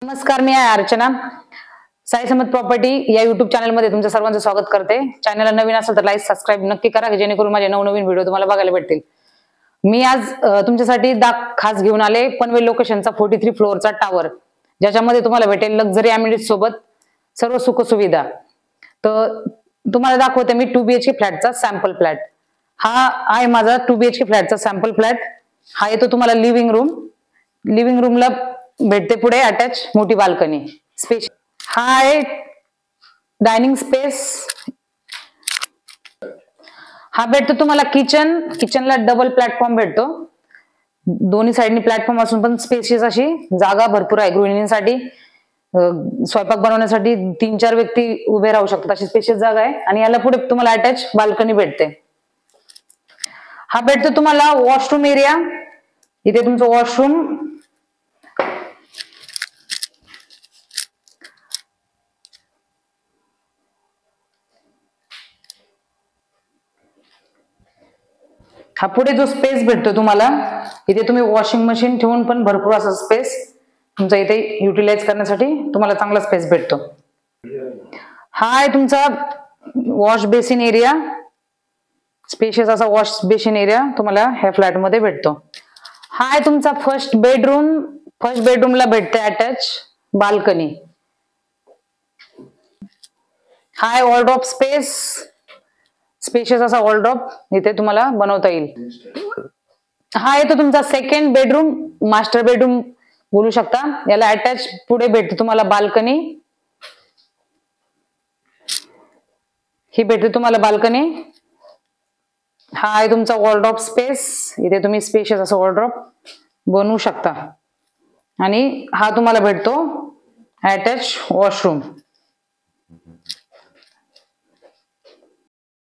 नमस्कार, मी आहे अर्चना. साई समत प्रॉपर्टी या युट्यूब चॅनलमध्ये तुमचं सर्वांचं स्वागत करते. चॅनलला नवीन असेल तर लाईक सबस्क्राईब नक्की करा, जेणेकरून माझे नवनवीन व्हिडिओ तुम्हाला बघायला भेटतील. मी आज तुमच्यासाठी खास घेऊन आले पनवेल लोकेशनचा 43 फ्लोअरचा टावर, ज्याच्यामध्ये तुम्हाला भेटेल लक्झरी अम्युनिटीज सोबत सर्व सुख सुविधा. तर तुम्हाला दाखवते मी 2 BHK फ्लॅटचा सॅम्पल फ्लॅट. हा आहे माझा 2 BHK फ्लॅटचा सॅम्पल फ्लॅट. हा येतो तुम्हाला लिव्हिंग रूम. लिव्हिंग रूमला भेटते पुढे अटॅच मोठी बाल्कनी स्पेस. हा आहे डायनिंग स्पेस. हा भेटतो तुम्हाला किचन. किचनला डबल प्लॅटफॉर्म भेटतो. दोन्ही साइडनी प्लॅटफॉर्म असून पण स्पेशियस अशी जागा भरपूर आहे गृहिणींसाठी. स्वयंपाक बनवण्यासाठी 3-4 व्यक्ती उभे राहू शकतात अशी स्पेशियस जागा आहे. आणि याला पुढे तुम्हाला अटॅच बाल्कनी भेटते. हा भेटतो तुम्हाला वॉशरूम एरिया. इथे तुमचं वॉशरूम. हा पुढे जो स्पेस भेटतो तुम्हाला, इथे तुम्ही वॉशिंग मशीन ठेवून पण भरपूर असा स्पेस तुमचा इथे युटिलाइज करण्यासाठी तुम्हाला चांगला स्पेस भेटतो. हा आहे तुमचा वॉश बेसिन एरिया. स्पेशियस असा वॉश बेसिन एरिया तुम्हाला ह्या फ्लॅट मध्ये भेटतो. हा आहे तुमचा फर्स्ट बेडरूम. फर्स्ट बेडरूमला भेटते अटॅच बाल्कनी. हा आहे वॉर्डरोब स्पेस. स्पेशियस असा वॉर्डरोब इथे तुम्हाला बनवता येईल. हा येतो तुमचा सेकंड बेडरूम. मास्टर बेडरूम बोलू शकता. याला अटॅच पुढे भेटते तुम्हाला बाल्कनी. ही भेटते तुम्हाला बाल्कनी. हा आहे तुमचा वॉर्डरोब स्पेस. इथे तुम्ही स्पेशियस असं वॉर्डरोब बनवू शकता. आणि हा तुम्हाला भेटतो अटॅच वॉशरूम.